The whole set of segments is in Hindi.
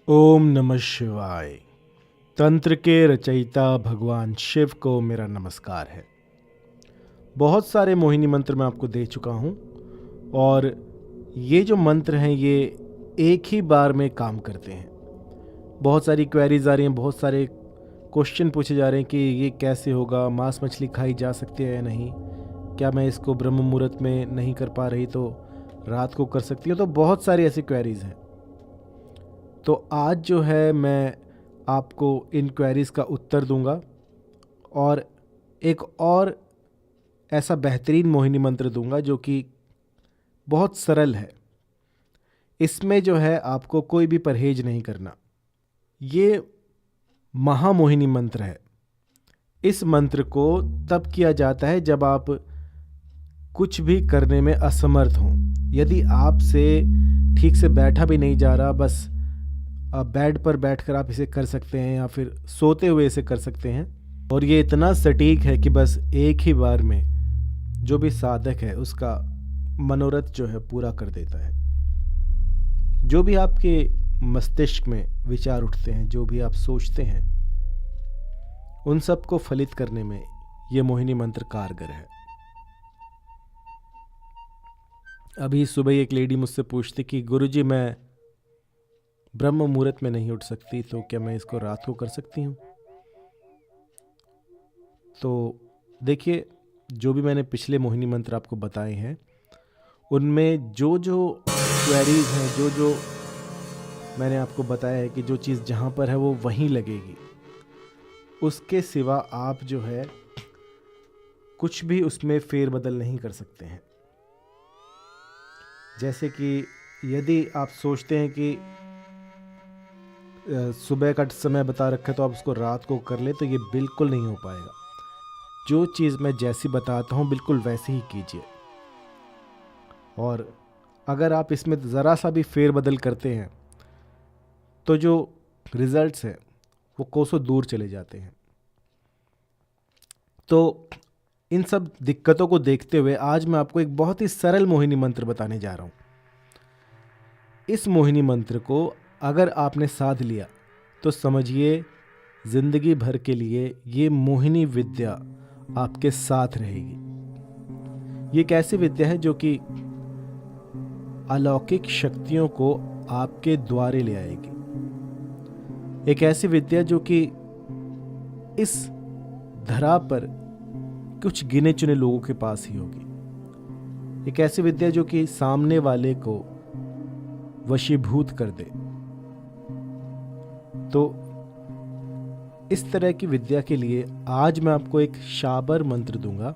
ओम नमः शिवाय। तंत्र के रचयिता भगवान शिव को मेरा नमस्कार है। बहुत सारे मोहिनी मंत्र मैं आपको दे चुका हूँ और ये जो मंत्र हैं ये एक ही बार में काम करते हैं। बहुत सारी क्वेरीज आ रही हैं, बहुत सारे क्वेश्चन पूछे जा रहे हैं कि ये कैसे होगा, मांस मछली खाई जा सकती है या नहीं, क्या मैं इसको ब्रह्म मुहूर्त में नहीं कर पा रही तो रात को कर सकती हूँ। तो बहुत सारी ऐसी क्वेरीज हैं। तो आज जो है मैं आपको इन क्वेरीज़ का उत्तर दूंगा और एक और ऐसा बेहतरीन मोहिनी मंत्र दूंगा जो कि बहुत सरल है। इसमें जो है आपको कोई भी परहेज नहीं करना। ये महामोहिनी मंत्र है। इस मंत्र को तब किया जाता है जब आप कुछ भी करने में असमर्थ हों। यदि आपसे ठीक से बैठा भी नहीं जा रहा, बस बेड पर बैठकर आप इसे कर सकते हैं या फिर सोते हुए इसे कर सकते हैं। और ये इतना सटीक है कि बस एक ही बार में जो भी साधक है उसका मनोरथ जो है पूरा कर देता है। जो भी आपके मस्तिष्क में विचार उठते हैं, जो भी आप सोचते हैं, उन सब को फलित करने में ये मोहिनी मंत्र कारगर है। अभी सुबह एक लेडी मुझसे पूछती कि गुरुजी मैं ब्रह्म मुहूर्त में नहीं उठ सकती, तो क्या मैं इसको रात को कर सकती हूँ? तो देखिए, जो भी मैंने पिछले मोहिनी मंत्र आपको बताए हैं उनमें जो जो क्वेरीज हैं, जो जो मैंने आपको बताया है कि जो चीज़ जहाँ पर है वो वहीं लगेगी। उसके सिवा आप जो है कुछ भी उसमें फेरबदल नहीं कर सकते हैं। जैसे कि यदि आप सोचते हैं कि सुबह का समय बता रखा है तो आप उसको रात को कर ले, तो ये बिल्कुल नहीं हो पाएगा। जो चीज़ मैं जैसी बताता हूँ बिल्कुल वैसे ही कीजिए। और अगर आप इसमें ज़रा सा भी फेरबदल करते हैं तो जो रिजल्ट्स हैं वो कोसों दूर चले जाते हैं। तो इन सब दिक्कतों को देखते हुए आज मैं आपको एक बहुत ही सरल मोहिनी मंत्र बताने जा रहा हूँ। इस मोहिनी मंत्र को अगर आपने साध लिया तो समझिए जिंदगी भर के लिए ये मोहिनी विद्या आपके साथ रहेगी। ये एक ऐसी विद्या है जो कि अलौकिक शक्तियों को आपके द्वारे ले आएगी। एक ऐसी विद्या जो कि इस धरा पर कुछ गिने चुने लोगों के पास ही होगी। एक ऐसी विद्या जो कि सामने वाले को वशीभूत कर दे। तो इस तरह की विद्या के लिए आज मैं आपको एक शाबर मंत्र दूंगा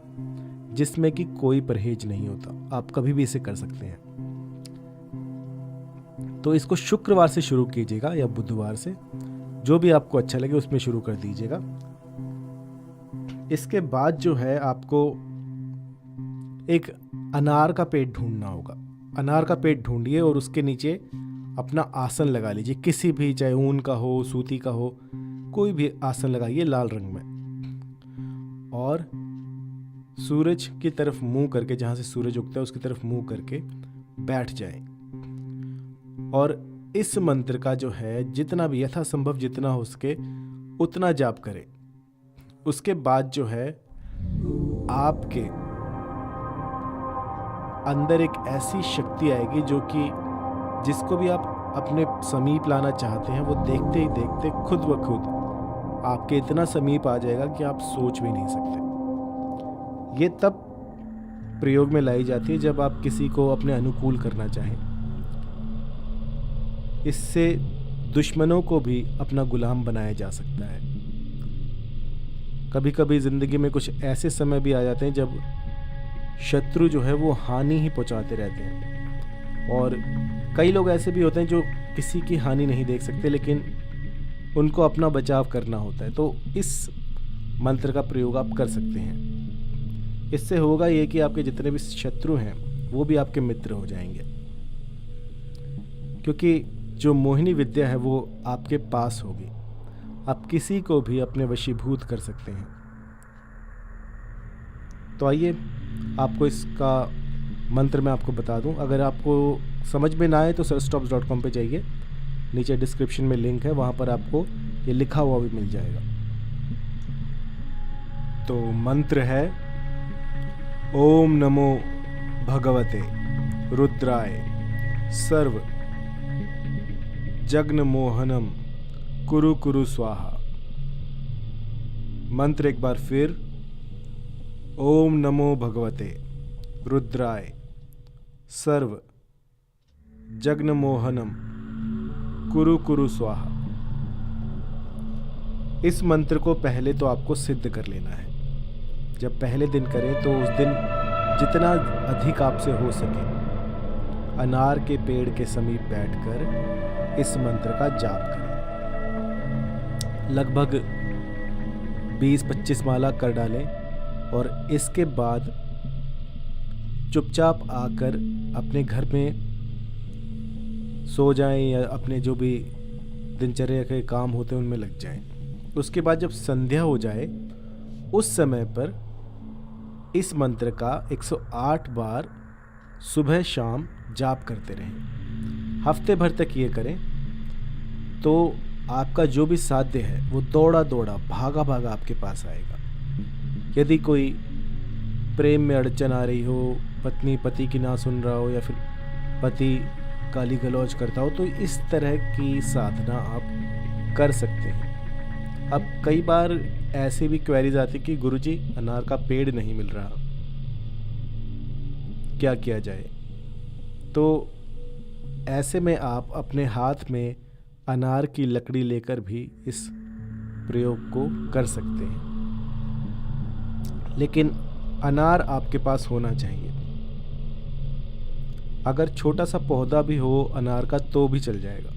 जिसमें कि कोई परहेज नहीं होता। आप कभी भी इसे कर सकते हैं। तो इसको शुक्रवार से शुरू कीजिएगा या बुधवार से, जो भी आपको अच्छा लगे उसमें शुरू कर दीजिएगा। इसके बाद जो है आपको एक अनार का पेड़ ढूंढना होगा। अनार का पेड़ ढूंढिए और उसके नीचे अपना आसन लगा लीजिए। किसी भी, चाहे ऊन का हो, सूती का हो, कोई भी आसन लगाइए लाल रंग में। और सूरज की तरफ मुंह करके, जहाँ से सूरज उगता है उसकी तरफ मुंह करके बैठ जाए। और इस मंत्र का जो है जितना भी यथासंभव जितना हो सके उतना जाप करें। उसके बाद जो है आपके अंदर एक ऐसी शक्ति आएगी जो कि जिसको भी आप अपने समीप लाना चाहते हैं वो देखते ही देखते खुद ब खुद आपके इतना समीप आ जाएगा कि आप सोच भी नहीं सकते। ये तब प्रयोग में लाई जाती है जब आप किसी को अपने अनुकूल करना चाहें। इससे दुश्मनों को भी अपना गुलाम बनाया जा सकता है। कभी कभी ज़िंदगी में कुछ ऐसे समय भी आ जाते हैं जब शत्रु जो है वो हानि ही पहुंचाते रहते हैं। और कई लोग ऐसे भी होते हैं जो किसी की हानि नहीं देख सकते, लेकिन उनको अपना बचाव करना होता है। तो इस मंत्र का प्रयोग आप कर सकते हैं। इससे होगा ये कि आपके जितने भी शत्रु हैं वो भी आपके मित्र हो जाएंगे, क्योंकि जो मोहिनी विद्या है वो आपके पास होगी। आप किसी को भी अपने वशीभूत कर सकते हैं। तो आइए आपको इसका मंत्र मैं आपको बता दूं। अगर आपको समझ में ना आए तो sarstops.com पे जाइए नीचे डिस्क्रिप्शन में लिंक है, वहाँ पर आपको ये लिखा हुआ भी मिल जाएगा। तो मंत्र है ओम नमो भगवते रुद्राय सर्व जग्न मोहनम कुरु कुरु स्वाहा। मंत्र एक बार फिर, ओम नमो भगवते रुद्राय सर्व जग्न मोहनम कुरु कुरु स्वाहा। इस मंत्र को पहले तो आपको सिद्ध कर लेना है। जब पहले दिन करें तो उस दिन जितना अधिक आपसे हो सके अनार के पेड़ के समीप बैठकर इस मंत्र का जाप करें। लगभग 20-25 माला कर डालें और इसके बाद चुपचाप आकर अपने घर में सो जाएं या अपने जो भी दिनचर्या के काम होते हैं उनमें लग जाएं। उसके बाद जब संध्या हो जाए उस समय पर इस मंत्र का 108 बार सुबह शाम जाप करते रहें। हफ्ते भर तक ये करें तो आपका जो भी साध्य है वो दौड़ा दौड़ा भागा भागा आपके पास आएगा। यदि कोई प्रेम में अड़चन आ रही हो, पत्नी पति की ना सुन रहा हो या फिर पति गाली गलौज करता हो, तो इस तरह की साधना आप कर सकते हैं। अब कई बार ऐसे भी क्वेरीज आती कि गुरुजी अनार का पेड़ नहीं मिल रहा, क्या किया जाए? तो ऐसे में आप अपने हाथ में अनार की लकड़ी लेकर भी इस प्रयोग को कर सकते हैं, लेकिन अनार आपके पास होना चाहिए। अगर छोटा सा पौधा भी हो अनार का तो भी चल जाएगा।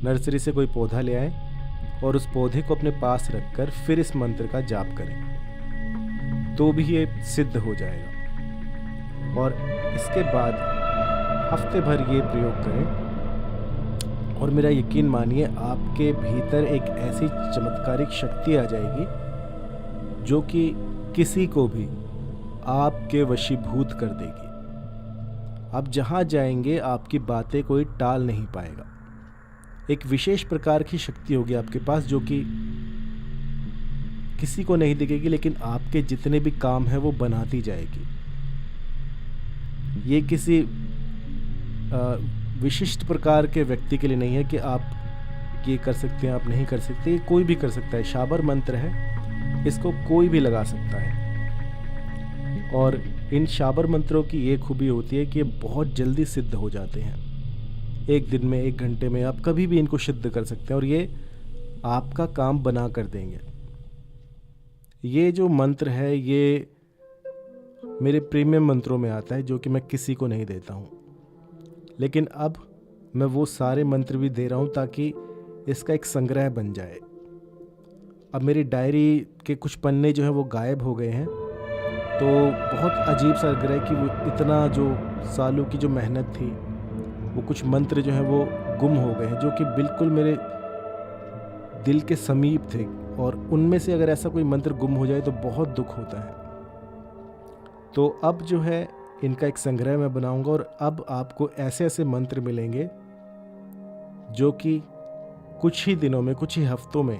नर्सरी से कोई पौधा ले आए और उस पौधे को अपने पास रखकर फिर इस मंत्र का जाप करें तो भी ये सिद्ध हो जाएगा। और इसके बाद हफ्ते भर ये प्रयोग करें और मेरा यकीन मानिए आपके भीतर एक ऐसी चमत्कारिक शक्ति आ जाएगी जो कि किसी को भी आपके वशीभूत कर देगी। आप जहाँ जाएंगे आपकी बातें कोई टाल नहीं पाएगा। एक विशेष प्रकार की शक्ति होगी आपके पास जो कि किसी को नहीं दिखेगी, लेकिन आपके जितने भी काम हैं वो बनाती जाएगी। ये किसी विशिष्ट प्रकार के व्यक्ति के लिए नहीं है कि आप ये कर सकते हैं, आप नहीं कर सकते। ये कोई भी कर सकता है। शाबर मंत्र है, इसको कोई भी लगा सकता है। और इन शाबर मंत्रों की ये खूबी होती है कि ये बहुत जल्दी सिद्ध हो जाते हैं। 1 दिन में, 1 घंटे में आप कभी भी इनको सिद्ध कर सकते हैं और ये आपका काम बना कर देंगे। ये जो मंत्र है ये मेरे प्रीमियम मंत्रों में आता है जो कि मैं किसी को नहीं देता हूँ, लेकिन अब मैं वो सारे मंत्र भी दे रहा हूँ ताकि इसका एक संग्रह बन जाए। अब मेरी डायरी के कुछ पन्ने जो हैं वो गायब हो गए हैं, तो बहुत अजीब सा लग रहा है कि वो इतना जो सालों की जो मेहनत थी वो कुछ मंत्र जो हैं वो गुम हो गए हैं जो कि बिल्कुल मेरे दिल के समीप थे, और उनमें से अगर ऐसा कोई मंत्र गुम हो जाए तो बहुत दुख होता है। तो अब जो है इनका एक संग्रह मैं बनाऊंगा और अब आपको ऐसे ऐसे मंत्र मिलेंगे जो कि कुछ ही दिनों में, कुछ ही हफ्तों में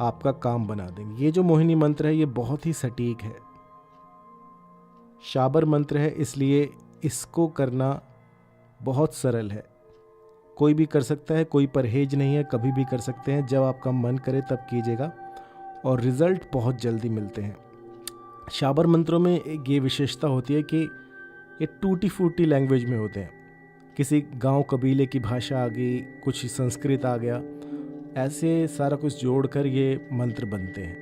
आपका काम बना देंगे। ये जो मोहिनी मंत्र है ये बहुत ही सटीक है, शाबर मंत्र है, इसलिए इसको करना बहुत सरल है। कोई भी कर सकता है, कोई परहेज नहीं है, कभी भी कर सकते हैं। जब आपका मन करे तब कीजिएगा और रिज़ल्ट बहुत जल्दी मिलते हैं। शाबर मंत्रों में एक ये विशेषता होती है कि ये टूटी फूटी लैंग्वेज में होते हैं। किसी गांव कबीले की भाषा आ गई, कुछ संस्कृत आ गया, ऐसे सारा कुछ जोड़कर ये मंत्र बनते हैं,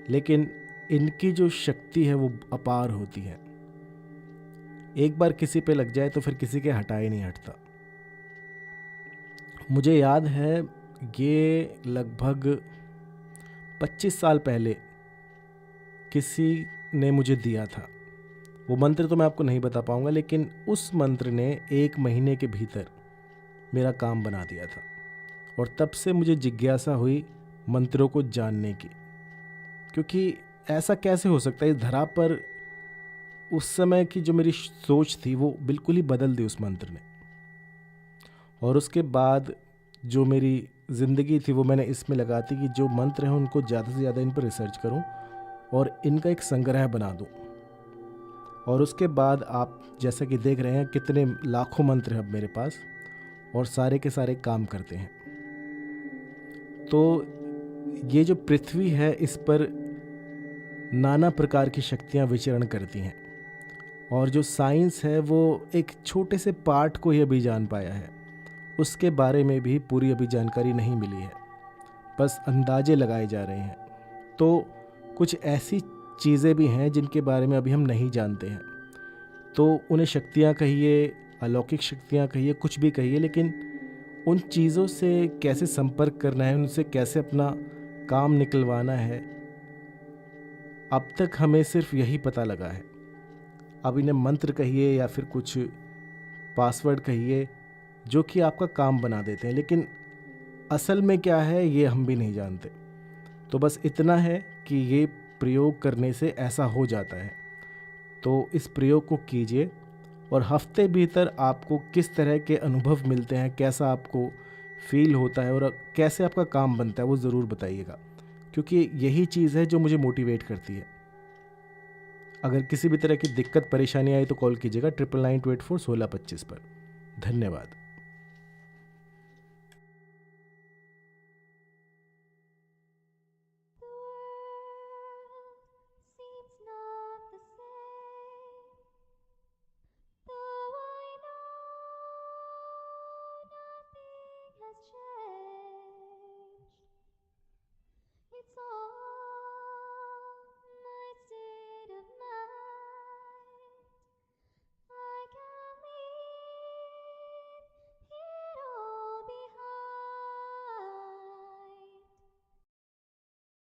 लेकिन इनकी जो शक्ति है वो अपार होती है। एक बार किसी पे लग जाए तो फिर किसी के हटाए नहीं हटता। मुझे याद है ये लगभग 25 साल पहले किसी ने मुझे दिया था। वो मंत्र तो मैं आपको नहीं बता पाऊंगा, लेकिन उस मंत्र ने 1 महीने के भीतर मेरा काम बना दिया था। और तब से मुझे जिज्ञासा हुई मंत्रों को जानने की, क्योंकि ऐसा कैसे हो सकता है। इस धरा पर उस समय की जो मेरी सोच थी वो बिल्कुल ही बदल दी उस मंत्र ने। और उसके बाद जो मेरी ज़िंदगी थी वो मैंने इसमें लगाती कि जो मंत्र हैं उनको ज़्यादा से ज़्यादा इन पर रिसर्च करूं और इनका एक संग्रह बना दूं। और उसके बाद आप जैसा कि देख रहे हैं कितने लाखों मंत्र हैं अब मेरे पास और सारे के सारे काम करते हैं। तो ये जो पृथ्वी है इस पर नाना प्रकार की शक्तियाँ विचरण करती हैं और जो साइंस है वो एक छोटे से पार्ट को ही अभी जान पाया है, उसके बारे में भी पूरी अभी जानकारी नहीं मिली है, बस अंदाजे लगाए जा रहे हैं। तो कुछ ऐसी चीज़ें भी हैं जिनके बारे में अभी हम नहीं जानते हैं, तो उन्हें शक्तियाँ कहिए, अलौकिक शक्तियाँ कहिए, कुछ भी कहिए, लेकिन उन चीज़ों से कैसे संपर्क करना है, उनसे कैसे अपना काम निकलवाना है, अब तक हमें सिर्फ यही पता लगा है। अब इन्हें मंत्र कहिए या फिर कुछ पासवर्ड कहिए जो कि आपका काम बना देते हैं, लेकिन असल में क्या है ये हम भी नहीं जानते। तो बस इतना है कि ये प्रयोग करने से ऐसा हो जाता है, तो इस प्रयोग को कीजिए और हफ्ते भीतर आपको किस तरह के अनुभव मिलते हैं, कैसा आपको फील होता है और कैसे आपका काम बनता है वो ज़रूर बताइएगा, क्योंकि यही चीज़ है जो मुझे मोटिवेट करती है। अगर किसी भी तरह की दिक्कत परेशानी आई तो कॉल कीजिएगा 9992841625 पर। धन्यवाद।